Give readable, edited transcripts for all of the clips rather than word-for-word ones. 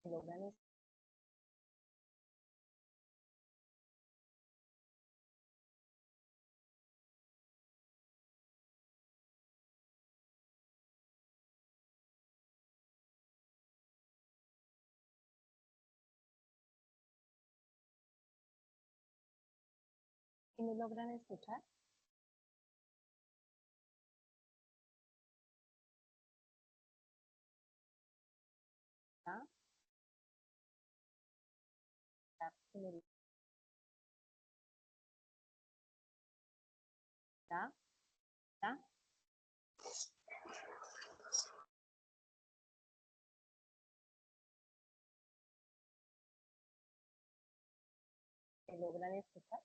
logran ¿Y me logran escuchar? ¿Ah? ¿Ah? ¿Ah? ¿Me logran escuchar?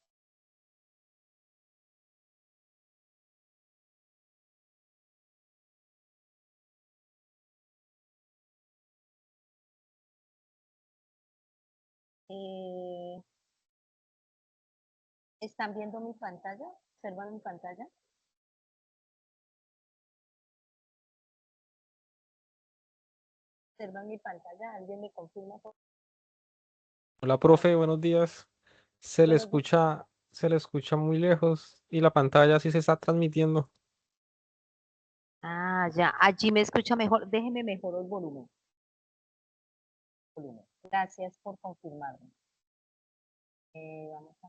Eh, ¿Están viendo mi pantalla? ¿Observan mi pantalla? ¿Observan mi pantalla? ¿Alguien me confirma? Hola, profe, buenos días. Se le Buenos días. escucha, se le escucha muy lejos y la pantalla sí se está transmitiendo. Ah, ya, allí me escucha mejor. Déjeme mejor el volumen. Gracias por confirmarme. Vamos a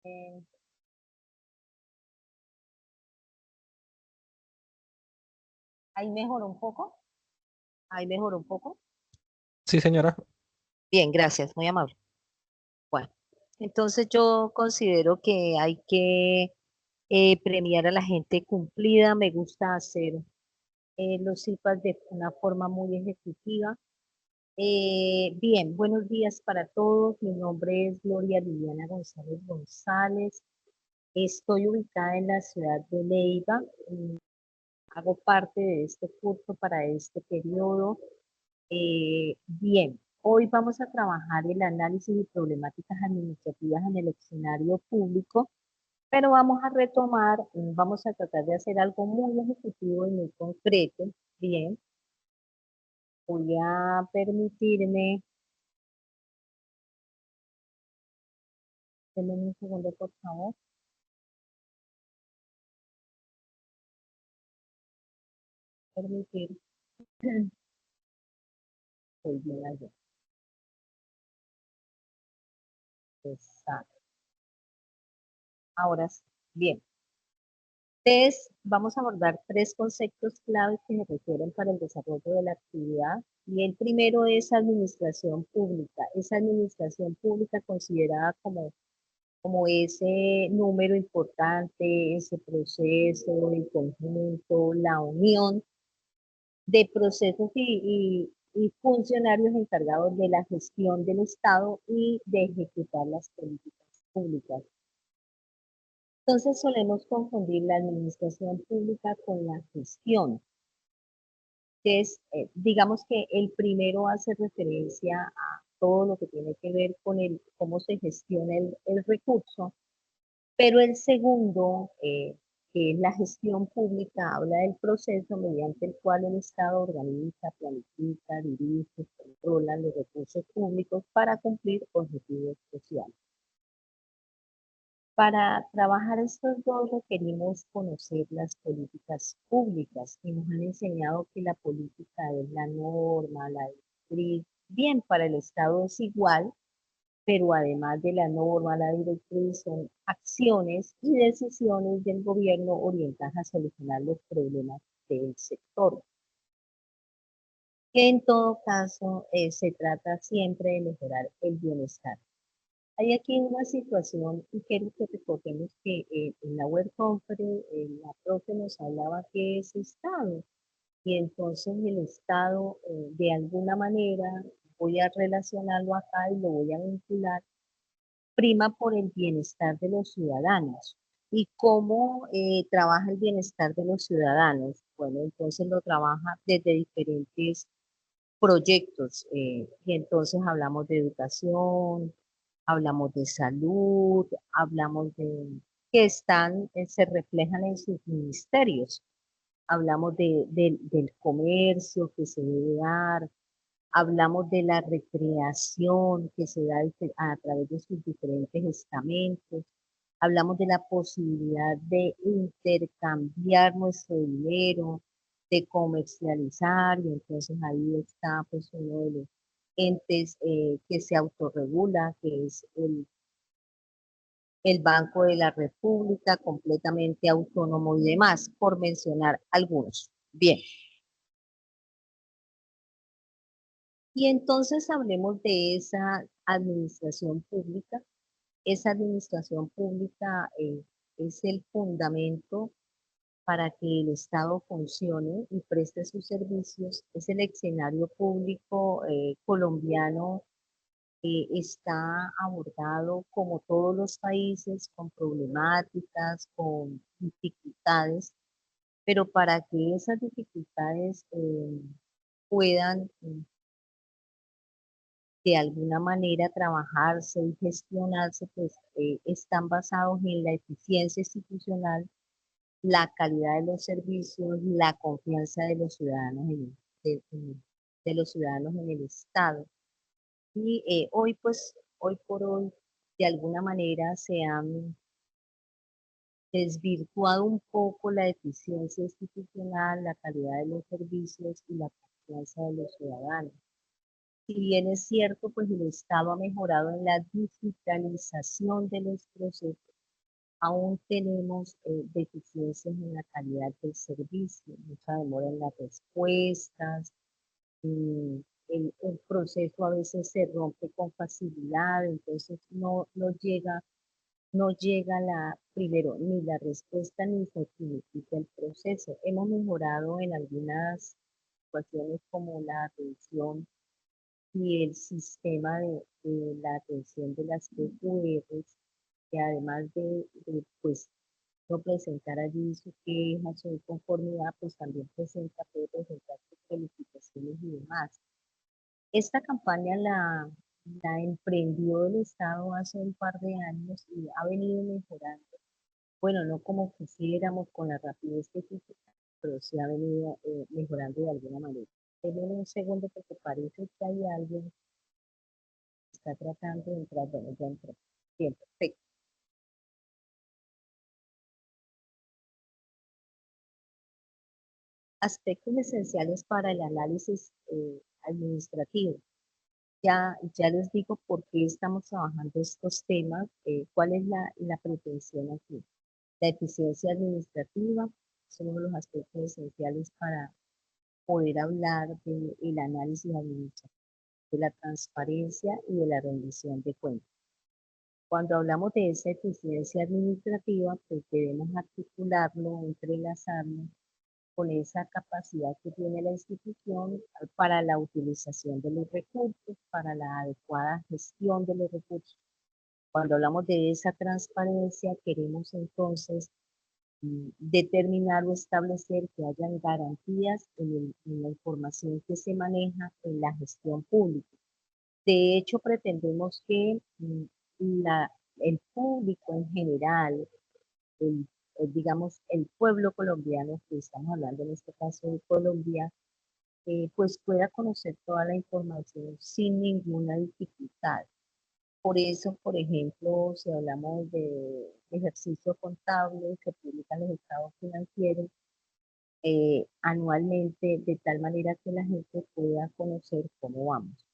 ver. ¿Ahí mejoró un poco? ¿Ahí mejoró un poco? Sí, señora. Bien, gracias, muy amable. Bueno, entonces yo considero que hay que premiar a la gente cumplida. Me gusta hacer los CIPAS de una forma muy ejecutiva. Bien, buenos días para todos. Mi nombre es Gloria Liliana González González. Estoy ubicada en la ciudad de Leiva. Hago parte de este curso para este periodo. Bien, hoy vamos a trabajar el análisis de problemáticas administrativas en el escenario público, pero vamos a retomar, vamos a tratar de hacer algo muy ejecutivo y muy concreto. Bien, voy a permitirme, denme un segundo por favor, permitir, estoy bien allá. Exacto. Ahora sí, bien. Vamos a abordar tres conceptos claves que se requieren para el desarrollo de la actividad. Y el primero es administración pública. Esa administración pública considerada como ese número importante, ese proceso, el conjunto, la unión de procesos y funcionarios encargados de la gestión del Estado y de ejecutar las políticas públicas. Entonces solemos confundir la administración pública con la gestión, que es, digamos que el primero hace referencia a todo lo que tiene que ver con cómo se gestiona el recurso, pero el segundo, que es la gestión pública, habla del proceso mediante el cual el Estado organiza, planifica, dirige, controla los recursos públicos para cumplir objetivos sociales. Para trabajar estos dos requerimos conocer las políticas públicas y nos han enseñado que la política es la norma, la directriz. Bien, para el Estado es igual, pero además de la norma, la directriz son acciones y decisiones del gobierno orientadas a solucionar los problemas del sector. Que en todo caso se trata siempre de mejorar el bienestar. Hay aquí una situación y quiero que recordemos que en la web conference la profe nos hablaba que es Estado y entonces el Estado de alguna manera voy a relacionarlo acá y lo voy a vincular, prima por el bienestar de los ciudadanos. ¿Y cómo trabaja el bienestar de los ciudadanos? Bueno, entonces lo trabaja desde diferentes proyectos y entonces hablamos de educación, hablamos de salud, hablamos que están, se reflejan en sus ministerios. Hablamos del comercio que se debe dar, hablamos de la recreación que se da a través de sus diferentes estamentos, hablamos de la posibilidad de intercambiar nuestro dinero, de comercializar, y entonces ahí está pues uno de los entes que se autorregula, que es el Banco de la República, completamente autónomo y demás, por mencionar algunos. Bien, y entonces hablemos de esa administración pública. Esa administración pública es el fundamento para que el Estado funcione y preste sus servicios. Es el escenario público colombiano, está abordado como todos los países con problemáticas, con dificultades, pero para que esas dificultades puedan de alguna manera trabajarse y gestionarse, pues están basados en la eficiencia institucional, la calidad de los servicios, la confianza de los ciudadanos de los ciudadanos en el Estado. Y hoy, pues, hoy por hoy, de alguna manera se han desvirtuado un poco la eficiencia institucional, la calidad de los servicios y la confianza de los ciudadanos. Si bien es cierto, pues el Estado ha mejorado en la digitalización de los procesos, aún tenemos deficiencias en la calidad del servicio, mucha demora en las respuestas, mm, el proceso a veces se rompe con facilidad, entonces no llega primero, ni la respuesta ni se finiquita el proceso. Hemos mejorado en algunas situaciones como la atención y el sistema de la atención de las PQRs, que además pues, no presentar allí su queja, su inconformidad, pues también puede presentar sus felicitaciones y demás. Esta campaña la emprendió el Estado hace un par de años y ha venido mejorando. Bueno, no como quisiéramos con la rapidez que quisiéramos, pero sí ha venido mejorando de alguna manera. Denme un segundo porque parece que hay alguien que está tratando de entrar. Bueno, ya entró. Bien, perfecto. Aspectos esenciales para el análisis administrativo. Ya les digo por qué estamos trabajando estos temas, cuál es la pretensión aquí. La eficiencia administrativa es uno de los aspectos esenciales para poder hablar del análisis administrativo, de la transparencia y de la rendición de cuentas. Cuando hablamos de esa eficiencia administrativa, pues debemos articularlo, entrelazarlo con esa capacidad que tiene la institución para la utilización de los recursos, para la adecuada gestión de los recursos. Cuando hablamos de esa transparencia, queremos entonces determinar o establecer que hayan garantías en la información que se maneja en la gestión pública. De hecho, pretendemos que la, el público en general, digamos, el pueblo colombiano, que estamos hablando en este caso de Colombia, pues pueda conocer toda la información sin ninguna dificultad. Por eso, por ejemplo, si hablamos de ejercicio contable, se publican los estados financieros anualmente, de tal manera que la gente pueda conocer cómo vamos.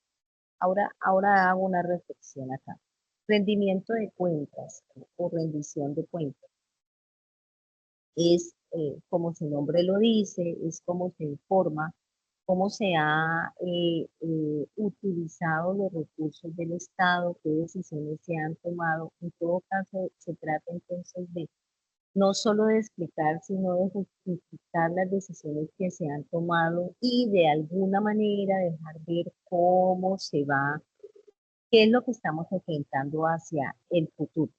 Ahora hago una reflexión acá. Rendimiento de cuentas o rendición de cuentas es, como su nombre lo dice, es como se informa, cómo se ha utilizado los recursos del Estado, qué decisiones se han tomado. En todo caso, se trata entonces de no solo de explicar, sino de justificar las decisiones que se han tomado y de alguna manera dejar ver cómo se va, qué es lo que estamos enfrentando hacia el futuro.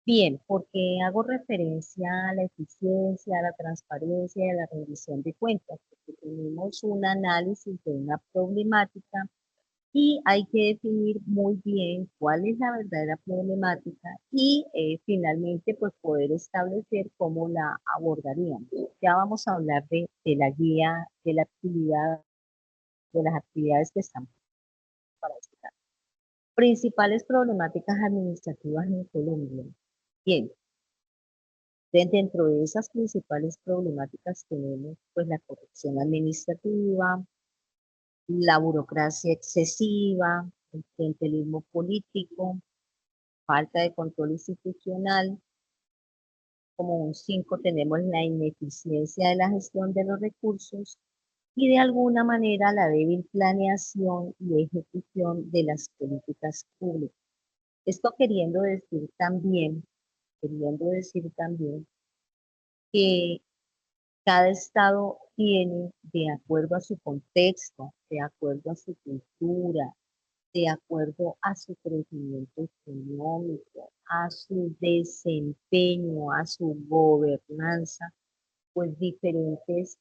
Bien, porque hago referencia a la eficiencia, a la transparencia y a la rendición de cuentas, porque tenemos un análisis de una problemática y hay que definir muy bien cuál es la verdadera problemática y finalmente pues poder establecer cómo la abordaríamos. Ya vamos a hablar de la guía, de la actividad, de las actividades que están para este caso. Principales problemáticas administrativas en Colombia. Bien, dentro de esas principales problemáticas tenemos pues la corrupción administrativa, la burocracia excesiva, el clientelismo político, falta de control institucional. Como un 5 tenemos la ineficiencia de la gestión de los recursos y de alguna manera la débil planeación y ejecución de las políticas públicas. Esto queriendo decir también que cada estado tiene, de acuerdo a su contexto, de acuerdo a su cultura, de acuerdo a su crecimiento económico, a su desempeño, a su gobernanza, pues diferentes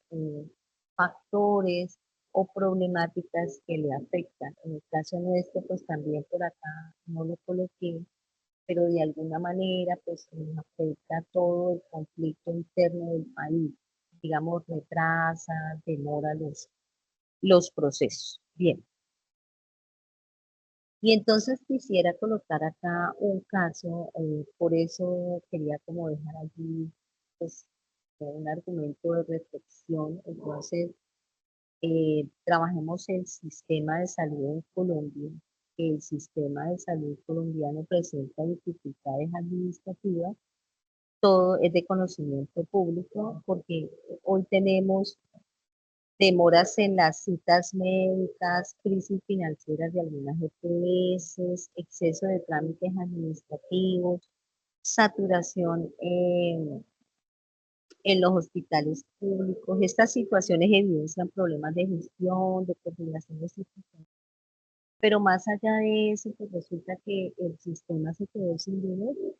factores o problemáticas que le afectan. En el caso nuestro, pues también por acá no lo coloqué, pero de alguna manera pues nos afecta todo el conflicto interno del país. Digamos, retrasa, demora los procesos. Bien. Y entonces quisiera colocar acá un caso, por eso quería como dejar allí pues, un argumento de reflexión. Entonces, trabajemos el sistema de salud en Colombia. El sistema de salud colombiano presenta dificultades administrativas, todo es de conocimiento público, porque hoy tenemos demoras en las citas médicas, crisis financieras de algunas EPS, exceso de trámites administrativos, saturación en los hospitales públicos. Estas situaciones evidencian problemas de gestión, de coordinación de instituciones. Pero más allá de eso, pues resulta que el sistema se quedó sin dinero.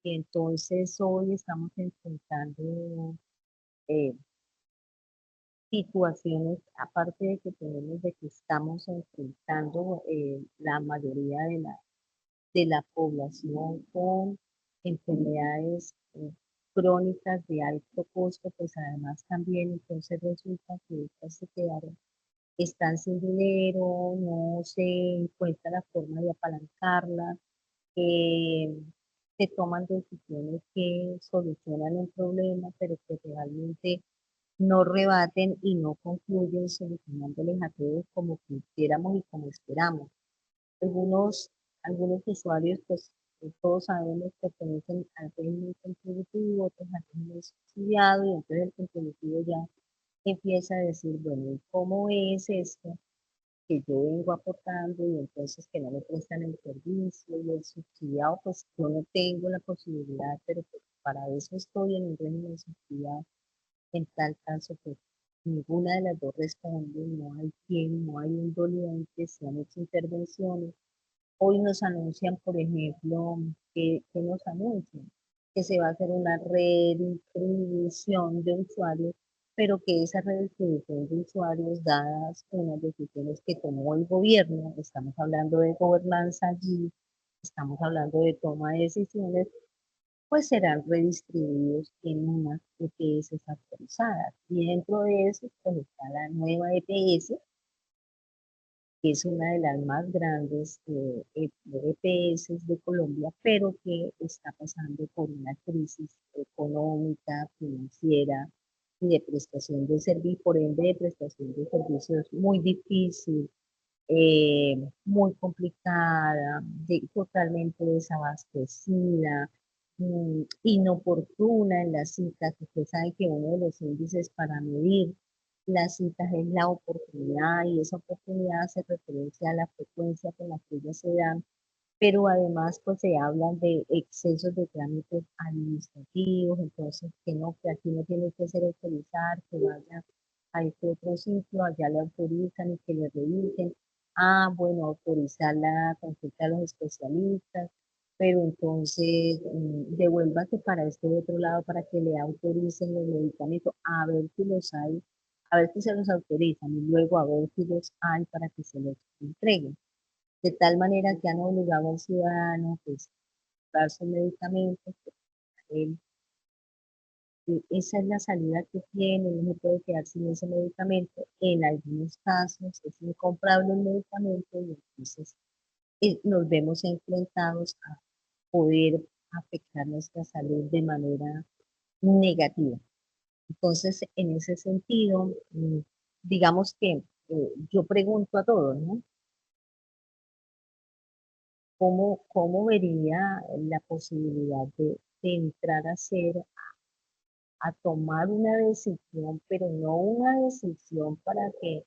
Y entonces hoy estamos enfrentando eh, situaciones, aparte de que tenemos de que estamos enfrentando la mayoría de la población con enfermedades crónicas de alto costo, pues además también entonces resulta que estas se quedaron, están sin dinero, no se encuentra la forma de apalancarlas, eh, se toman decisiones que solucionan un problema, pero que realmente no rebaten y no concluyen solucionándoles a todos como quisiéramos y como esperamos. Algunos, algunos usuarios, pues todos sabemos que pertenecen al régimen contributivo, otros al régimen subsidiado, y entonces el contributivo ya empieza a decir, bueno, ¿y cómo es esto que yo vengo aportando y entonces que no me prestan el servicio y el subsidiado, pues yo no tengo la posibilidad, pero pues, para eso estoy en el régimen subsidiado? En tal caso, pues ninguna de las dos responde, no hay quien, no hay un doliente, se han hecho intervenciones. Hoy nos anuncian, por ejemplo, que nos anuncian que se va a hacer una redistribución de usuarios, pero que esa redistribución de usuarios, dadas unas decisiones que tomó el gobierno, estamos hablando de gobernanza allí, estamos hablando de toma de decisiones, pues serán redistribuidos en unas EPS actualizadas. Y dentro de eso, pues está la nueva EPS, que es una de las más grandes EPS de Colombia, pero que está pasando por una crisis económica, financiera y de prestación de servicios, por ende de prestación de servicios muy difícil, muy complicada, totalmente desabastecida, inoportuna en las citas. Usted sabe que uno de los índices para medir las citas es la oportunidad y esa oportunidad hace referencia a la frecuencia con la que ellas se dan, pero además pues se hablan de excesos de trámites administrativos, entonces que no, que aquí no tiene que ser autorizar, que vaya a este otro sitio, allá le autorizan y que le revisen, ah, bueno, autorizar la consulta a los especialistas, pero entonces devuélvase para este otro lado para que le autoricen los medicamentos, a ver si los hay, a ver si se los autorizan y luego a ver si los hay para que se los entreguen. De tal manera que han obligado al ciudadano pues, a dar sus medicamentos, pues, él, esa es la salida que tiene, no se puede quedar sin ese medicamento. En algunos casos es incomprable el medicamento y entonces nos vemos enfrentados a poder afectar nuestra salud de manera negativa. Entonces, en ese sentido, digamos que yo pregunto a todos, ¿no? ¿Cómo vería la posibilidad de entrar a tomar una decisión, pero no una decisión para que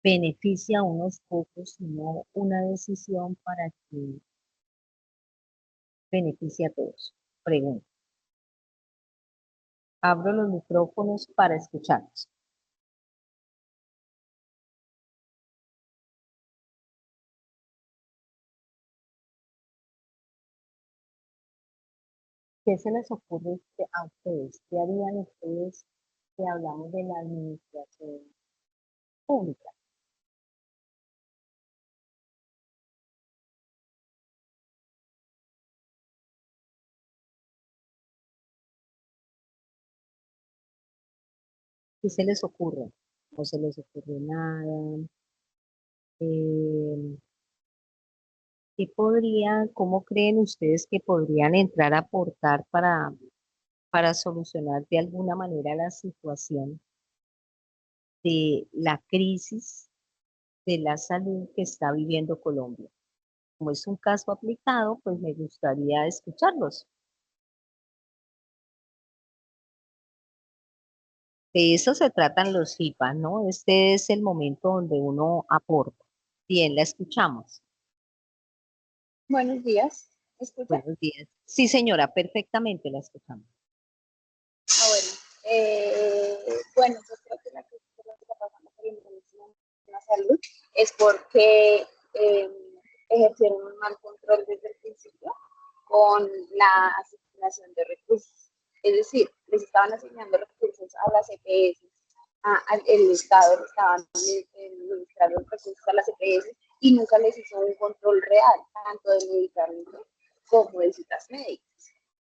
beneficie a unos pocos, sino una decisión para que beneficie a todos? Pregunto. Abro los micrófonos para escucharlos. ¿Qué se les ocurre a ustedes? ¿Qué harían ustedes si hablamos de la administración pública? ¿Qué se les ocurre? ¿No se les ocurre nada? Eh, cómo creen ustedes que podrían entrar a aportar para solucionar de alguna manera la situación de la crisis de la salud que está viviendo Colombia? Como es un caso aplicado, pues me gustaría escucharlos. De eso se tratan los HIPAA, ¿no? Este es el momento donde uno aporta. Bien, la escuchamos. Buenos días, ¿me escucha? Buenos días. Sí, señora, perfectamente la escuchamos. Bueno, bueno, yo creo que la crisis por la que está pasando por el Ministerio de la Salud es porque eh, ejercieron un mal control desde el principio con la asignación de recursos. Es decir, les estaban asignando recursos a las EPS, el Estado le estaban administrando recursos a las EPS y nunca les hizo un control real, tanto de medicamentos como de citas médicas.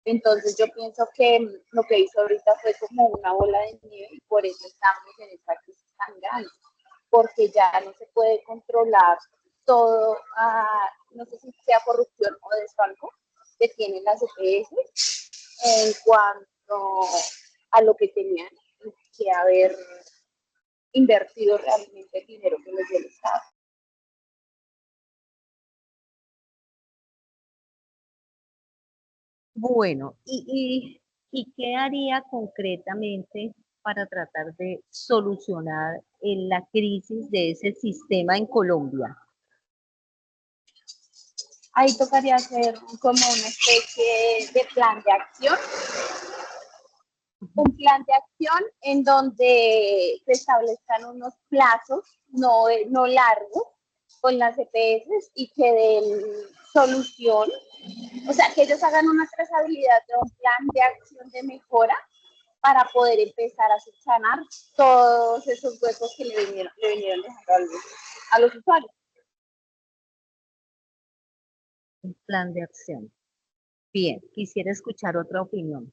Entonces yo pienso que lo que hizo ahorita fue como una bola de nieve y por eso estamos en esta crisis tan grande, porque ya no se puede controlar todo, no sé si sea corrupción o desfalco que tienen las EPS en cuanto a lo que tenían que haber invertido realmente el dinero que les dio el Estado. Bueno, ¿y qué haría concretamente para tratar de solucionar la crisis de ese sistema en Colombia? Ahí tocaría hacer como una especie de plan de acción, un plan de acción en donde se establezcan unos plazos no largos con las EPS y que den solución, o sea, que ellos hagan una trazabilidad de un plan de acción de mejora para poder empezar a subsanar todos esos huecos que le vinieron dejando a los usuarios. Un plan de acción. Bien, quisiera escuchar otra opinión.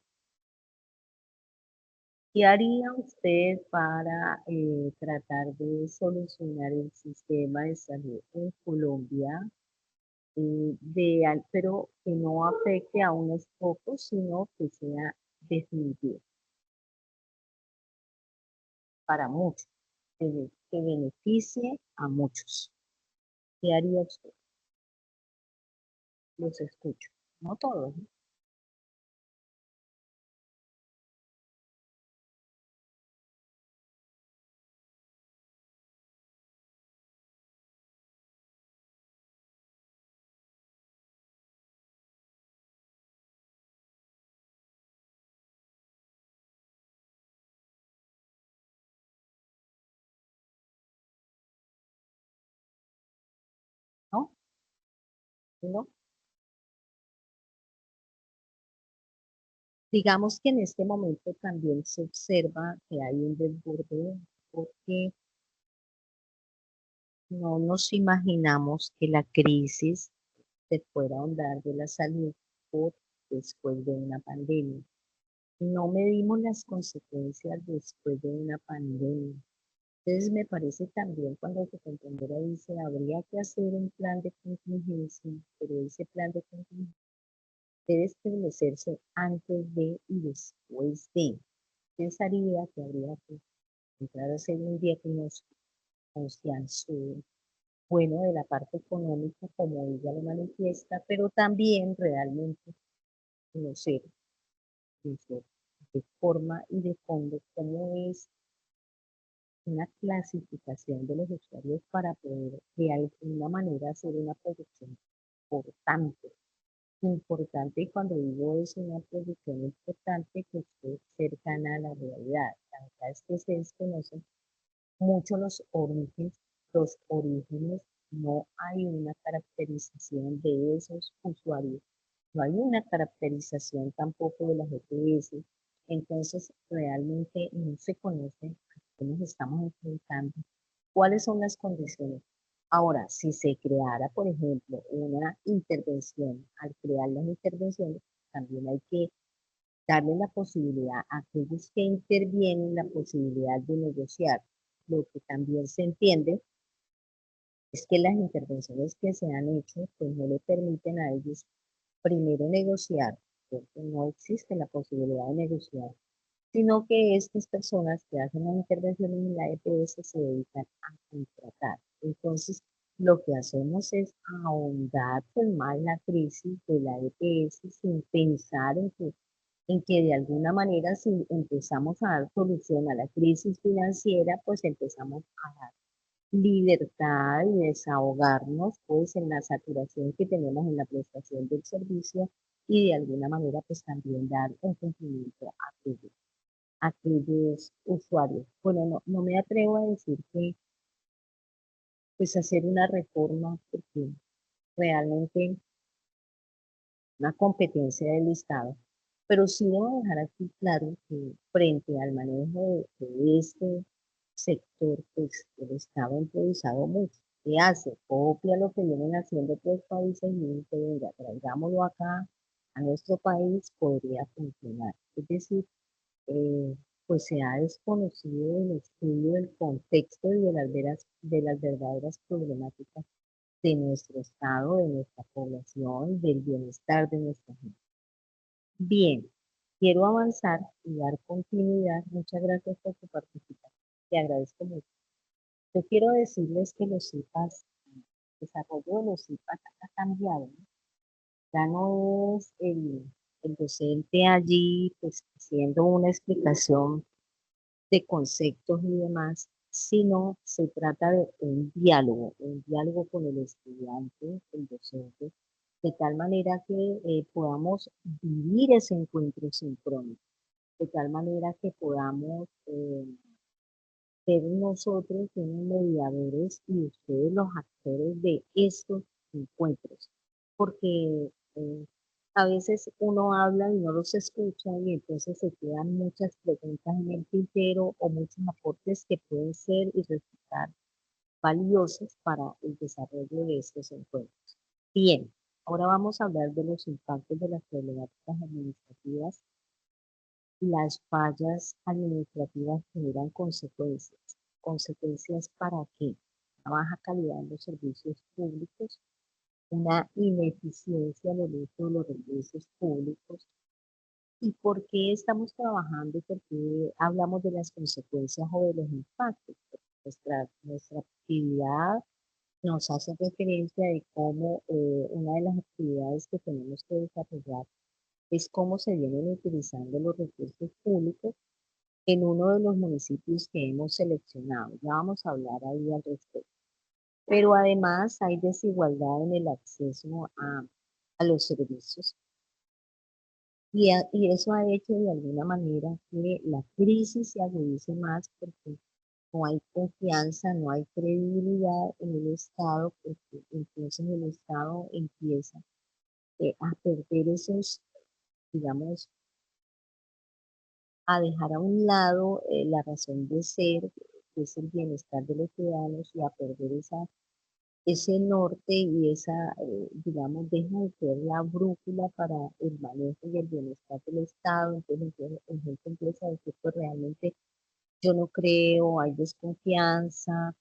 ¿Qué haría usted para tratar de solucionar el sistema de salud en Colombia, pero que no afecte a unos pocos, sino que sea definitivo para muchos, que beneficie a muchos? ¿Qué haría usted? Los escucho. No todos, ¿no? ¿No? ¿No? Digamos que en este momento también se observa que hay un desborde porque no nos imaginamos que la crisis se fuera a ahondar de la salud por después de una pandemia. No medimos las consecuencias después de una pandemia. Entonces me parece también cuando tu compañera dice, habría que hacer un plan de contingencia, pero ese plan de contingencia debe establecerse antes de y después de. Pensaría que habría que entrar a hacer un diagnóstico concienzudo, bueno, de la parte económica, como ella lo manifiesta, pero también realmente conocer de forma y de fondo cómo es una clasificación de los usuarios para poder de alguna manera hacer una proyección importante. Importante, y cuando digo es una proyección importante que esté cercana a la realidad. La verdad es que se desconocen mucho los orígenes, no hay una caracterización de esos usuarios, no hay una caracterización tampoco de las EPS, entonces realmente no se conoce a qué nos estamos enfrentando, cuáles son las condiciones. Ahora, si se creara, por ejemplo, una intervención, al crear las intervenciones, también hay que darle la posibilidad a aquellos que intervienen la posibilidad de negociar. Lo que también se entiende es que las intervenciones que se han hecho pues no le permiten a ellos primero negociar, porque no existe la posibilidad de negociar, sino que estas personas que hacen las intervenciones en la EPS se dedican a contratar. Entonces, lo que hacemos es ahondar pues más la crisis de la EPS sin pensar en que de alguna manera si empezamos a dar solución a la crisis financiera, pues empezamos a dar libertad y desahogarnos pues en la saturación que tenemos en la prestación del servicio y de alguna manera pues también dar un cumplimiento a aquellos usuarios. Bueno, no me atrevo a decir que pues hacer una reforma porque realmente una competencia del Estado, pero sí debo dejar aquí claro que frente al manejo de este sector, pues el Estado ha improvisado mucho. ¿Qué hace? Copia lo que vienen haciendo otros países y dice, venga, traigámoslo acá a nuestro país, podría funcionar. Es decir, pues se ha desconocido el estudio del contexto y de las verdaderas problemáticas de nuestro estado, de nuestra población, del bienestar de nuestra gente. Bien, quiero avanzar y dar continuidad. Muchas gracias por tu participación. Te agradezco mucho. Yo quiero decirles que los CIPAS, el desarrollo de los CIPAS ha cambiado, ¿no? Ya no es el docente allí pues haciendo una explicación de conceptos y demás, sino se trata de un diálogo con el estudiante, el docente, de tal manera que podamos vivir ese encuentro sincrónico, de tal manera que podamos ser nosotros unos mediadores y ustedes los actores de estos encuentros, porque a veces uno habla y no los escucha y entonces se quedan muchas preguntas en el tintero o muchos aportes que pueden ser y resultar valiosos para el desarrollo de estos encuentros. Bien, ahora vamos a hablar de los impactos de las problemáticas administrativas. Las fallas administrativas generan consecuencias. ¿Consecuencias para qué? Una baja calidad en los servicios públicos, una ineficiencia en el uso de los recursos públicos. ¿Y por qué estamos trabajando y por qué hablamos de las consecuencias o de los impactos? Porque nuestra actividad nos hace referencia de cómo una de las actividades que tenemos que desarrollar es cómo se vienen utilizando los recursos públicos en uno de los municipios que hemos seleccionado. Ya vamos a hablar ahí al respecto. Pero además hay desigualdad en el acceso a los servicios y eso ha hecho de alguna manera que la crisis se agudice más porque no hay confianza, no hay credibilidad en el Estado, porque entonces el Estado empieza a perder esos, digamos, a dejar a un lado la razón de ser que es el bienestar de los ciudadanos y a perder ese norte y digamos, deja de ser la brújula para el manejo y el bienestar del Estado. Entonces, la gente empieza a decir, pues realmente yo no creo, hay desconfianza,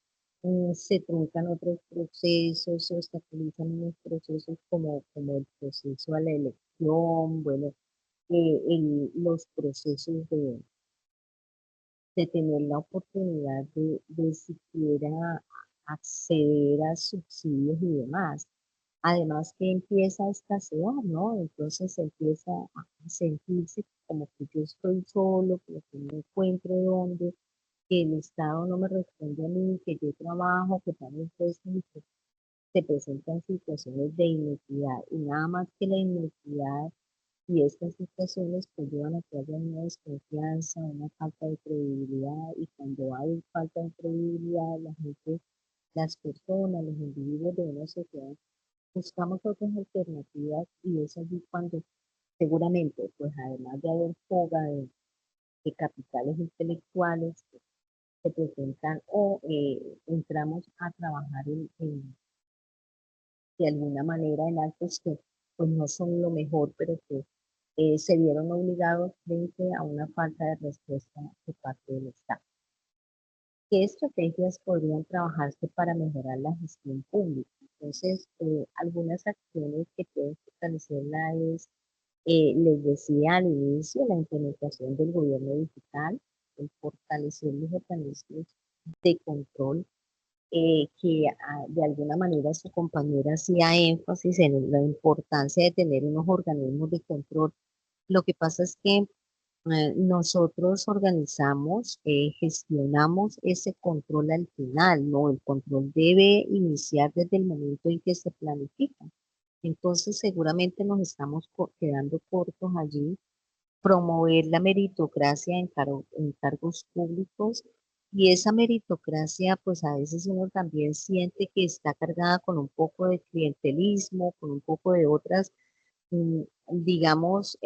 se truncan otros procesos, se obstaculizan unos procesos como el proceso a la elección, bueno, los procesos de tener la oportunidad de siquiera acceder a subsidios y demás. Además que empieza a escasear, ¿no? Entonces empieza a sentirse como que yo estoy solo, como que no encuentro dónde, que el Estado no me responde a mí, que yo trabajo, que pago impuestos y que se presentan situaciones de inequidad. Y nada más que la inequidad y estas situaciones pues llevan a que haya una desconfianza, una falta de credibilidad, y cuando hay falta de credibilidad, la gente, las personas, los individuos de una sociedad, buscamos otras alternativas y es allí cuando seguramente, pues además de haber fuga de capitales intelectuales que se presentan o entramos a trabajar de alguna manera en actos que pues no son lo mejor, pero que se vieron obligados frente a una falta de respuesta de parte del Estado. ¿Qué estrategias podrían trabajarse para mejorar la gestión pública? Entonces, algunas acciones que pueden fortalecerla es, les decía al inicio, la implementación del gobierno digital, el fortalecer los organismos de control, que de alguna manera su compañera hacía énfasis en la importancia de tener unos organismos de control. Lo que pasa es que nosotros organizamos, gestionamos ese control al final, ¿no? El control debe iniciar desde el momento en que se planifica. Entonces, seguramente nos estamos quedando cortos allí. Promover la meritocracia en cargos públicos, y esa meritocracia, pues a veces uno también siente que está cargada con un poco de clientelismo, con un poco de otras mm, digamos,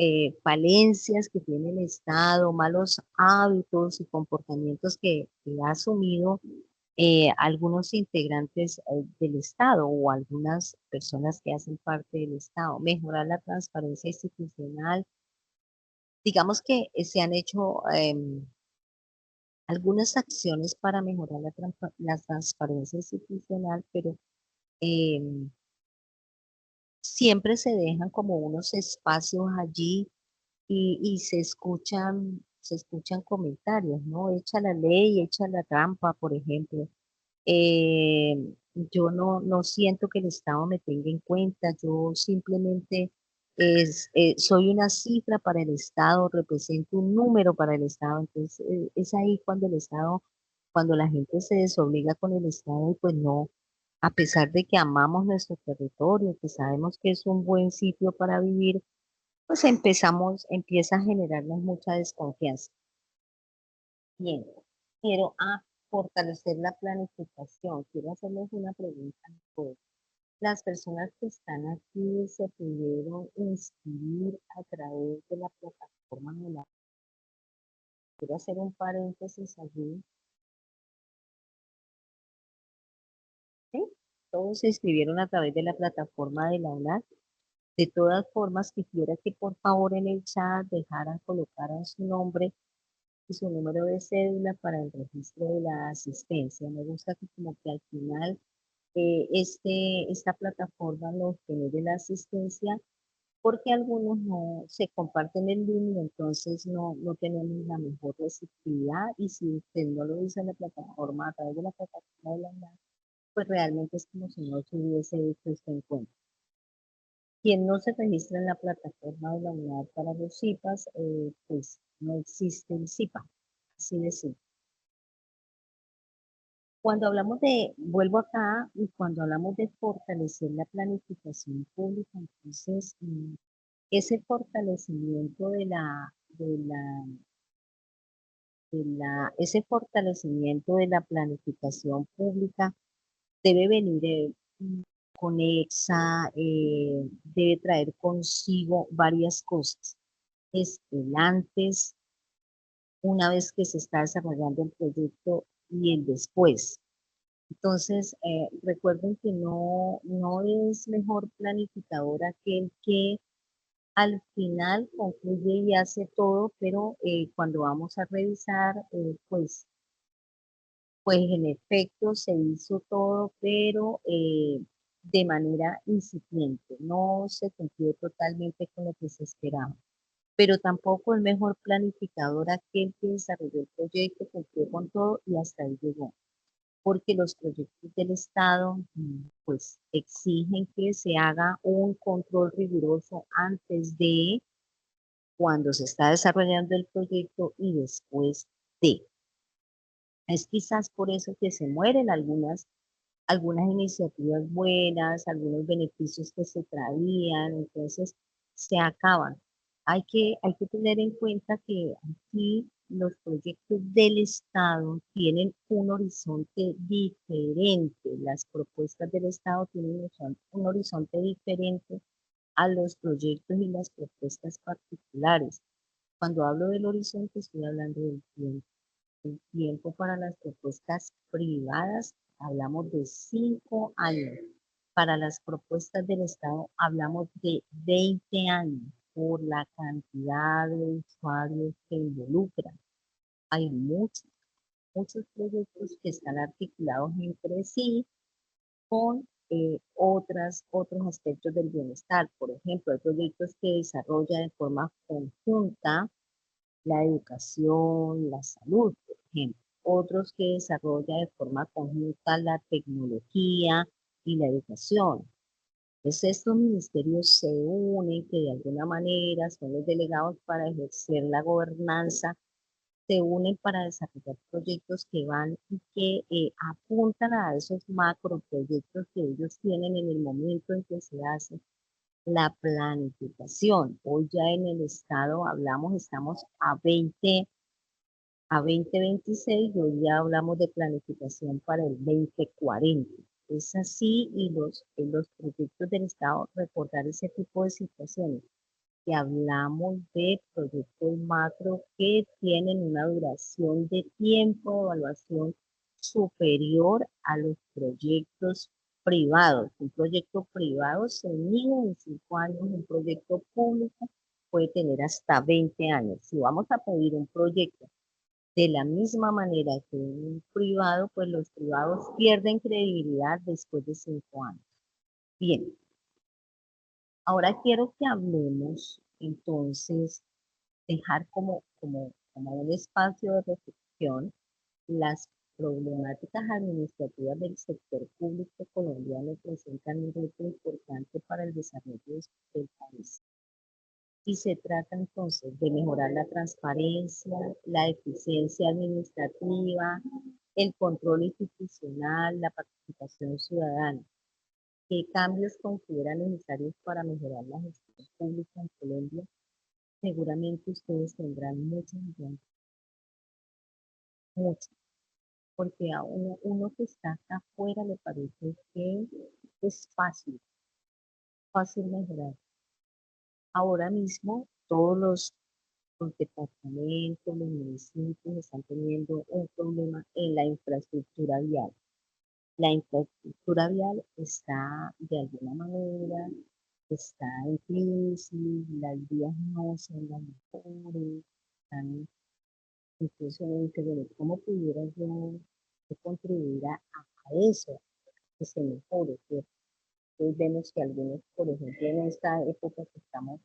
falencias que tiene el Estado, malos hábitos y comportamientos que ha asumido algunos integrantes del Estado o algunas personas que hacen parte del Estado. Mejorar la transparencia institucional. Digamos que se han hecho algunas acciones para mejorar la transparencia institucional, pero em, siempre se dejan como unos espacios allí y se escuchan comentarios, ¿no? Echa la ley, echa la trampa, por ejemplo. Eh, yo no siento que el Estado me tenga en cuenta, yo simplemente soy una cifra para el Estado, represento un número para el Estado, entonces es ahí cuando el Estado, cuando la gente se desobliga con el Estado y pues no, a pesar de que amamos nuestro territorio, que sabemos que es un buen sitio para vivir, pues empieza a generarnos mucha desconfianza. Bien, quiero fortalecer la planificación. Quiero hacerles una pregunta a todos. Las personas que están aquí se pudieron inscribir a través de la plataforma de la. Quiero hacer un paréntesis allí. ¿Sí? Todos se inscribieron a través de la plataforma de la UNAD. De todas formas, quisiera que por favor en el chat dejaran, colocaran su nombre y su número de cédula para el registro de la asistencia. Me gusta que como que al final esta plataforma nos genere la asistencia, porque algunos no se comparten el link y entonces no tenemos la mejor receptividad, y si usted no lo usa en la plataforma, a través de la plataforma de la UNAM, pues realmente es como si no se hubiese hecho este encuentro. Quien no se registra en la plataforma de la unidad para los CIPAs, pues no existe el CIPA, así de simple. Cuando hablamos vuelvo acá, y cuando hablamos de fortalecer la planificación pública, entonces ese fortalecimiento ese fortalecimiento de la planificación pública debe venir conexa, debe traer consigo varias cosas. El antes, una vez que se está desarrollando el proyecto, y el después. Entonces, recuerden que no es mejor planificador aquel que al final concluye y hace todo, pero cuando vamos a revisar, pues en efecto se hizo todo, pero de manera incipiente, no se cumplió totalmente con lo que se esperaba. Pero tampoco el mejor planificador aquel que desarrolló el proyecto, cumplió con todo y hasta ahí llegó. Porque los proyectos del Estado, pues exigen que se haga un control riguroso antes de, cuando se está desarrollando el proyecto y después de. Es quizás por eso que se mueren algunas iniciativas buenas, algunos beneficios que se traían, entonces se acaban. Hay que tener en cuenta que aquí los proyectos del Estado tienen un horizonte diferente, las propuestas del Estado tienen un horizonte diferente a los proyectos y las propuestas particulares. Cuando hablo del horizonte estoy hablando del tiempo. El tiempo para las propuestas privadas hablamos de 5 años. Para las propuestas del Estado hablamos de 20 años por la cantidad de usuarios que involucran. Hay muchos proyectos que están articulados entre sí con otros aspectos del bienestar. Por ejemplo, hay proyectos que desarrolla de forma conjunta la educación, la salud, por ejemplo. Otros que desarrolla de forma conjunta la tecnología y la educación. Entonces estos ministerios se unen, que de alguna manera son los delegados para ejercer la gobernanza, se unen para desarrollar proyectos que van y que apuntan a esos macroproyectos que ellos tienen en el momento en que se hace la planificación. Hoy ya en el estado estamos a 2026 y hoy ya hablamos de planificación para el 2040. Es así y en los proyectos del estado recordar ese tipo de situaciones. Que hablamos de proyectos macro que tienen una duración de tiempo de evaluación superior a los proyectos privados. Un proyecto privado se mide en 5 años, un proyecto público puede tener hasta 20 años. Si vamos a pedir un proyecto de la misma manera que un privado, pues los privados pierden credibilidad después de 5 años. Bien, ahora quiero que hablemos entonces dejar como un espacio de reflexión las problemáticas administrativas del sector público colombiano presentan un reto importante para el desarrollo del país. Y se trata entonces de mejorar la transparencia, la eficiencia administrativa, el control institucional, la participación ciudadana. ¿Qué cambios consideran necesarios para mejorar la gestión pública en Colombia? Seguramente ustedes tendrán muchas ideas, muchas, porque a uno que está acá afuera le parece que es fácil mejorar. Ahora mismo todos los departamentos, los municipios están teniendo un problema en la infraestructura vial. La infraestructura vial está de alguna manera, está en crisis, las vías no son las mejores, están. Entonces uno dice, bueno, ¿cómo pudiera yo contribuir a eso, que se mejore, ¿cierto? Entonces vemos que algunos, por ejemplo, en esta época que estamos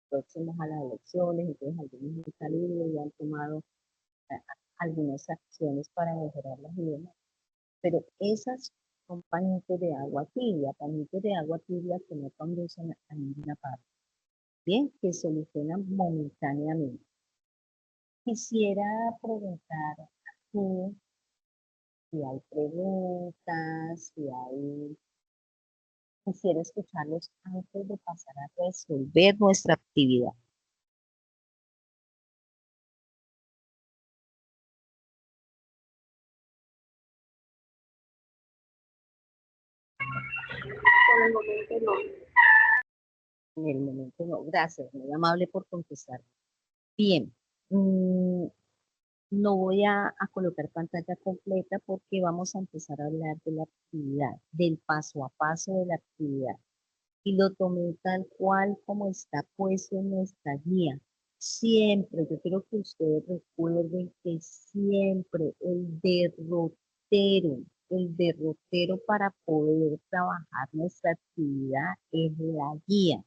próximos a las elecciones, entonces algunos han salido y han tomado algunas acciones para mejorar las vidas, pero esas son pañitos de agua tibia, que no conducen a ninguna parte, bien, que solucionan momentáneamente. Quisiera preguntar tú si hay preguntas, si hay... Quisiera escucharlos antes de pasar a resolver nuestra actividad. Por el momento no. En el momento no. Gracias, muy amable por contestar. Bien. No voy a colocar pantalla completa porque vamos a empezar a hablar de la actividad, del paso a paso de la actividad. Y lo tomé tal cual como está puesto en nuestra guía. Siempre, yo quiero que ustedes recuerden que siempre el derrotero para poder trabajar nuestra actividad es la guía.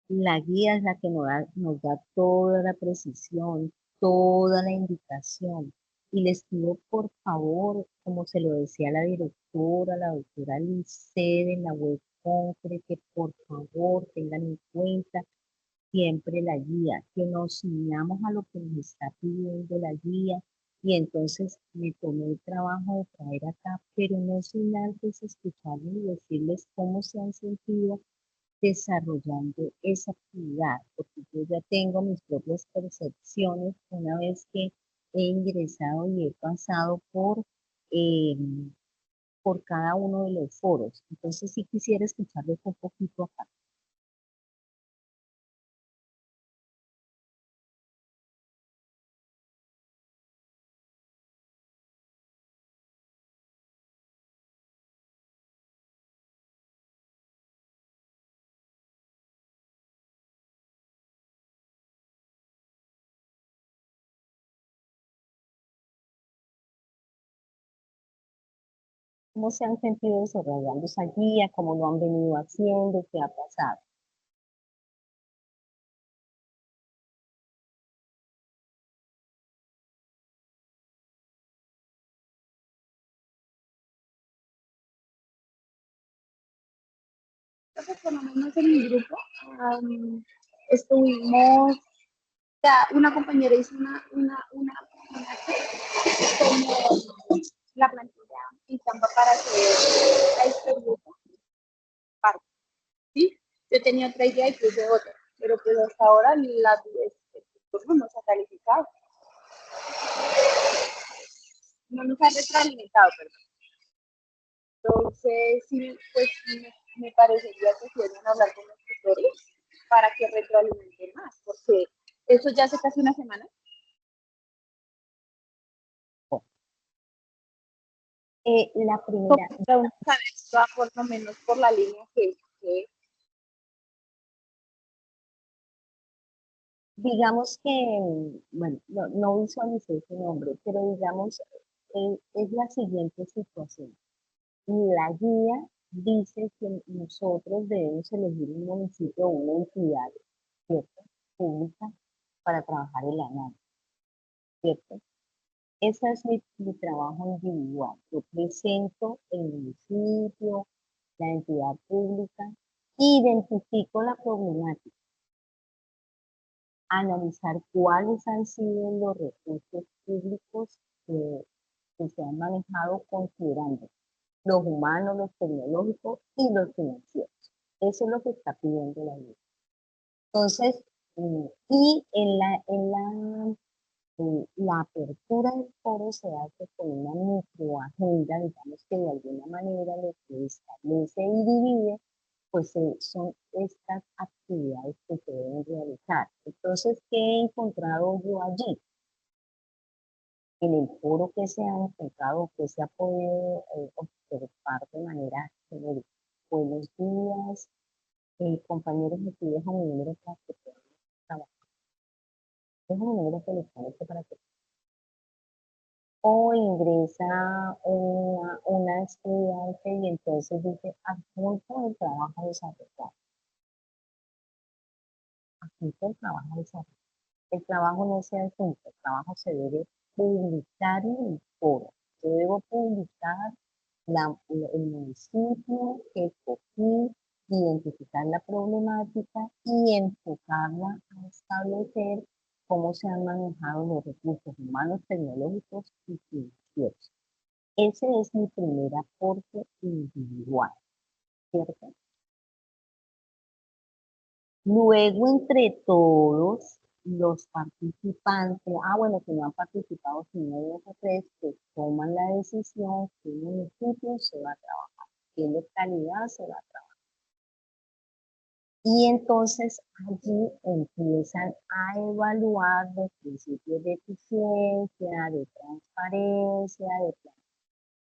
La guía es la que nos da toda la precisión, toda la indicación. Y les pido por favor, como se lo decía la directora, la doctora Licede en la web Concre, que por favor tengan en cuenta siempre la guía, que nos ciñamos a lo que nos está pidiendo la guía. Y entonces me tomé el trabajo de traer acá, pero no sin antes escucharles y decirles cómo se han sentido desarrollando esa actividad, porque yo ya tengo mis propias percepciones una vez que he ingresado y he pasado eh, por cada uno de los foros. Entonces sí quisiera escucharles un poquito acá. ¿Cómo se han sentido desarrollando esa guía? ¿Cómo lo han venido haciendo? ¿Qué ha pasado? Entonces, por lo menos en mi grupo, estuvimos, o sea, una compañera hizo una como la plantilla y Canva para hacer la experiencia parte, ¿sí? Yo tenía otra idea y puse otra, pero pues hasta ahora turno no se ha calificado, no nos ha retroalimentado, perdón. Entonces, sí, pues me parecería que quieren hablar con los tutores para que retroalimenten más, porque eso ya hace casi una semana. La primera, Vamos a ver, va por lo menos por la línea que digamos que, bueno, no visualicé su nombre, pero digamos, es la siguiente situación. La guía dice que nosotros debemos elegir un municipio o una entidad, ¿cierto? Pública para trabajar el análisis, ¿cierto? Ese es mi trabajo individual. Yo presento el municipio, la entidad pública, identifico la problemática, analizar cuáles han sido los recursos públicos que se han manejado considerando los humanos, los tecnológicos y los financieros. Eso es lo que está pidiendo la ley. Entonces, y la apertura del foro se hace con una microagenda, digamos que de alguna manera lo que establece y divide, pues son estas actividades que se deben realizar. Entonces, ¿qué he encontrado yo allí? En el foro que se ha encontrado, que se ha podido observar de manera genérica. Buenos días, compañeros, aquí dejo mi número para que puedan trabajar. Dejo mi número telefónico para que o ingresa una estudiante y entonces dice adjunto el trabajo desarrollado, adjunto el trabajo desarrollado. El trabajo no se adjunta, el trabajo se debe publicar en el foro. Yo debo publicar el municipio que escogí, identificar la problemática y enfocarla a establecer cómo se han manejado los recursos humanos, tecnológicos y financieros. Ese es mi primer aporte individual, ¿cierto? Luego, entre todos los participantes, bueno, que no han participado, sino dos o tres, que toman la decisión que un municipio se va a trabajar, qué localidad se va a trabajar. Y entonces allí empiezan a evaluar los principios de eficiencia, de transparencia, de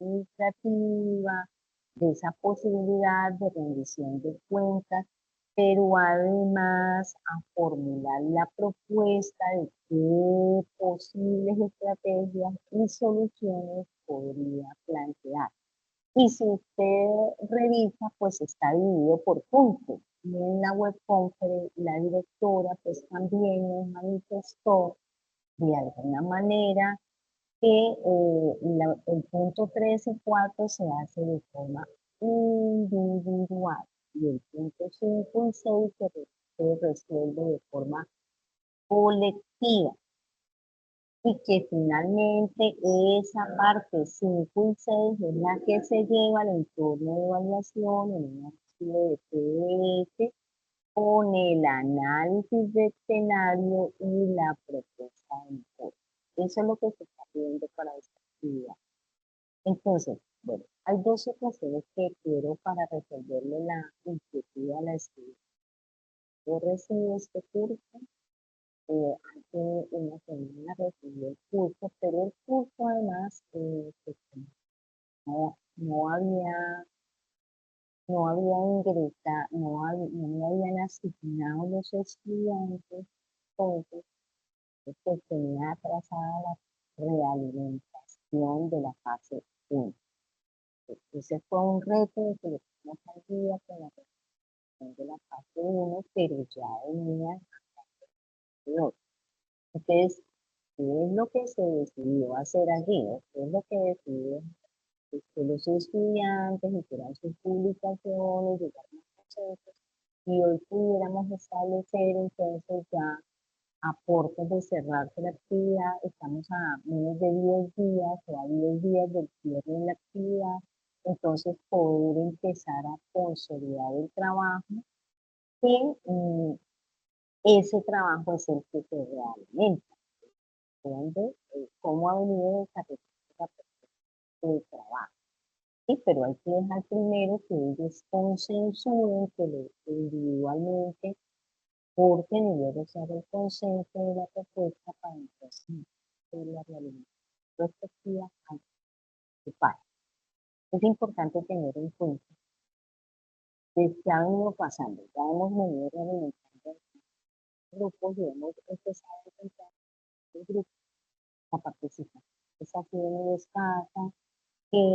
administrativa, de esa posibilidad de rendición de cuentas, pero además a formular la propuesta de qué posibles estrategias y soluciones podría plantear. Y si usted revisa, pues está dividido por puntos. Y en la web conference, la directora pues también nos manifestó de alguna manera que el punto 3 y 4 se hace de forma individual y el punto 5 y 6 se resuelve de forma colectiva y que finalmente esa parte 5 y 6 es la que se lleva al entorno de evaluación en un archivo de PDF con el análisis de escenario y la propuesta de mejora. Eso es lo que se está pidiendo para esta actividad. Entonces, bueno, hay dos situaciones que quiero para resolverle la inquietud a la estudiante. Yo recibí este curso, hace una semana recibí el curso, pero el curso además pues, no había, ingresado, no me habían asignado los estudiantes, entonces pues tenía atrasada la realimentación de la fase 1. Ese fue un reto de que lo pusimos al día con la presentación de la fase 1, pero ya venía de 2. Entonces, ¿qué es lo que se decidió hacer allí? ¿Qué es lo que decidió que los estudiantes hicieran sus publicaciones, llegaran a consensos, y hoy pudiéramos establecer entonces ya aportes de cerrarse la actividad? Estamos a menos de 10 días o a 10 días del cierre de la actividad, entonces poder empezar a consolidar el trabajo y ese trabajo es el que se realimenta. Donde, cómo ha venido desarrollando el trabajo. Sí, pero hay que dejar primero que ellos consensúen que individualmente aporten y luego se haga el consenso de la propuesta para entonces hacer la realidad respectiva al participar. Es importante tener en cuenta que ya ha venido pasando, ya hemos venido realimentando grupos y hemos empezado a encontrar el grupo a participar. Es aquí en escasa,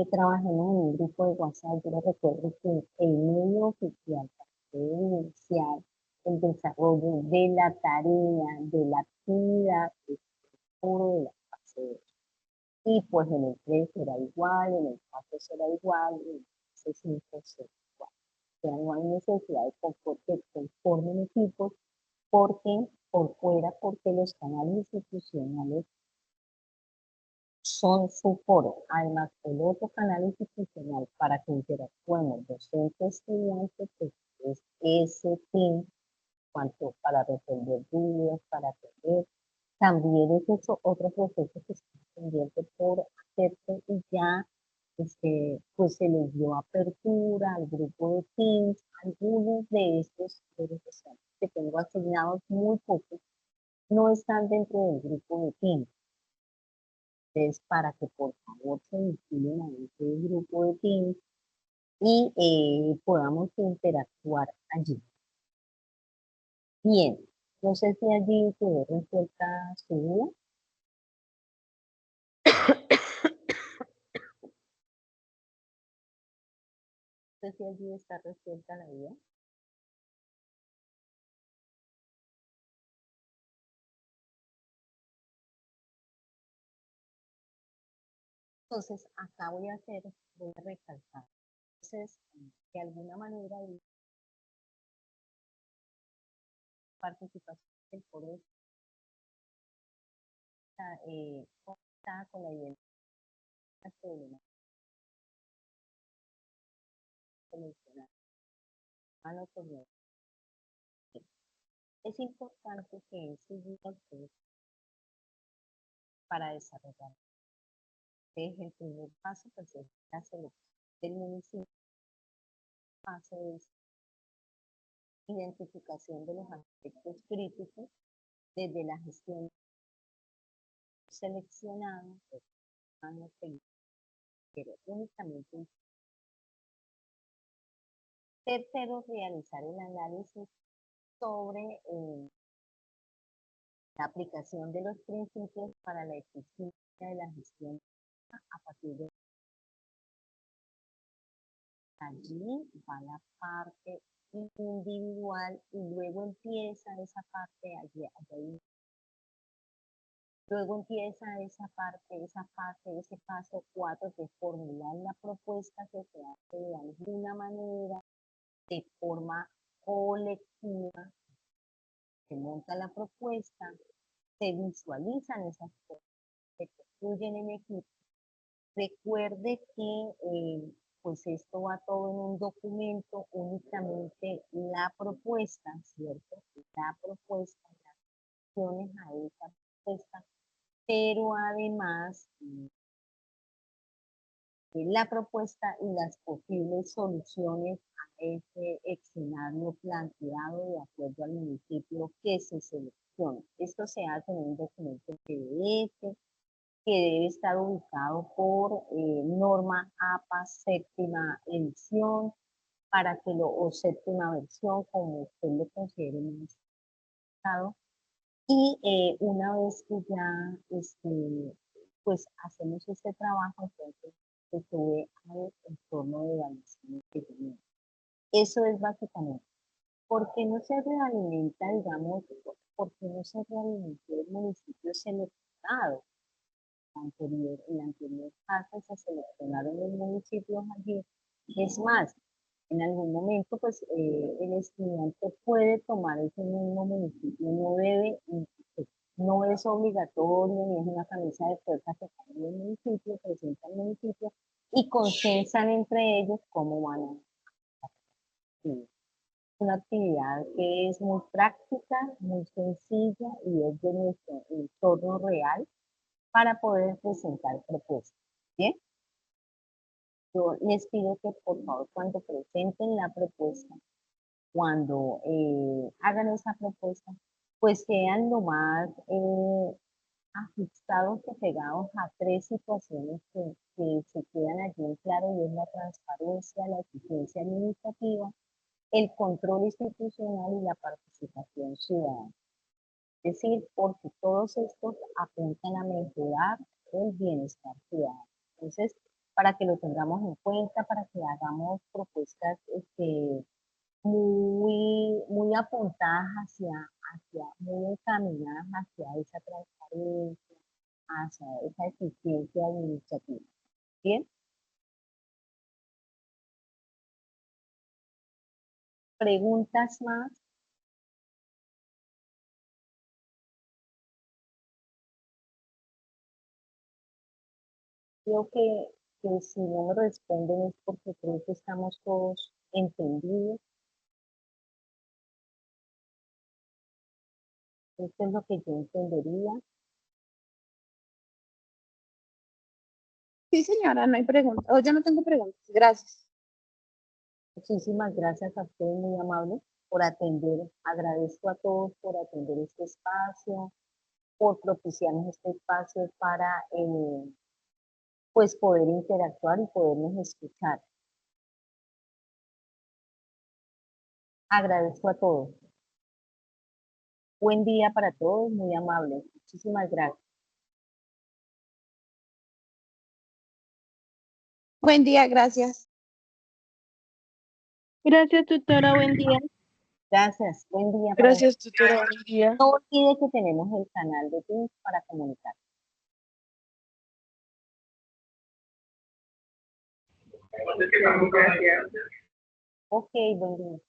trabajemos en un grupo de WhatsApp. Yo les recuerdo que el medio oficial para poder iniciar el desarrollo de la tarea, de la actividad, es puro de la fase 2. Y pues en el 3 será igual, en el 4 será igual, y en el 5 será igual. O sea, no hay necesidad de que conformen equipos porque por fuera, porque los canales institucionales son su foro. Además, el otro canal institucional para que interactuemos docente-estudiante, pues es ese team, cuanto para resolver dudas, para atender. También es eso otro proceso que está pendiente por hacerse y ya pues se les dio apertura al grupo de teams. Algunos de estos que tengo asignados, muy pocos, no están dentro del grupo de teams. Entonces, para que por favor se vinculen a este grupo de Teams y podamos interactuar allí. Bien, no sé si allí quedó resuelta su duda. No sé si allí está resuelta la duda. Entonces, acá voy a recalcar. Entonces, de alguna manera, la participación del foro está conectada con la identidad problemática mencionada. Es importante que en su vida para desarrollar. Entonces, el primer paso pues, es la selección del municipio. Paso es identificación de los aspectos críticos desde la gestión seleccionada, pero únicamente. Tercero, realizar el análisis sobre la aplicación de los principios para la eficiencia de la gestión a partir de allí va la parte individual y luego empieza esa parte allí. Luego empieza ese paso 4 que es formular la propuesta que se hace de alguna manera de forma colectiva, se monta la propuesta, se visualizan esas cosas, se construyen en equipo. Recuerde que pues esto va todo en un documento, únicamente la propuesta, ¿cierto? La propuesta, las acciones a esa propuesta, pero además la propuesta y las posibles soluciones a ese escenario planteado de acuerdo al municipio que se selecciona. Esto se hace en un documento PDF que debe estar ubicado por norma APA séptima edición o séptima versión, como usted lo considere más adecuado. Y una vez que ya pues hacemos este trabajo, entonces se sube al entorno de evaluación que tenemos. Eso es básicamente. ¿Por qué no se realimenta, digamos, por qué no se realimentó el municipio seleccionado? En la anterior fase se seleccionaron los municipios allí. Es más, en algún momento, pues el estudiante puede tomar ese mismo municipio, no es obligatorio ni es una camisa de fuerza que cambie el municipio, presenta el municipio y consensan entre ellos cómo van a hacer. Es una actividad que es muy práctica, muy sencilla y es de nuestro entorno real para poder presentar propuestas. ¿Bien? Yo les pido que por favor cuando presenten la propuesta, cuando hagan esa propuesta, pues sean lo más ajustados y pegados a tres situaciones que se quedan allí en claro y es la transparencia, la eficiencia administrativa, el control institucional y la participación ciudadana. Es decir, porque todos estos apuntan a mejorar el bienestar ciudadano. Entonces, para que lo tengamos en cuenta, para que hagamos propuestas muy apuntadas muy encaminadas hacia esa transparencia, hacia esa eficiencia administrativa. ¿Bien? ¿Preguntas más? Creo que si no me responden es porque creo que estamos todos entendidos. Esto es lo que yo entendería. Sí, señora, no hay preguntas. Oh, ya no tengo preguntas. Gracias. Muchísimas gracias a ustedes, muy amables, por atender. Agradezco a todos por atender este espacio, por propiciarnos este espacio para pues poder interactuar y podernos escuchar. Agradezco a todos. Buen día para todos, muy amables. Muchísimas gracias. Buen día, gracias. Gracias, tutora. Buen día. Gracias, buen día para Gracias, tutora. Buen día. No olvide que tenemos el canal de Teams para comunicar. Gracias. Ok, buen día.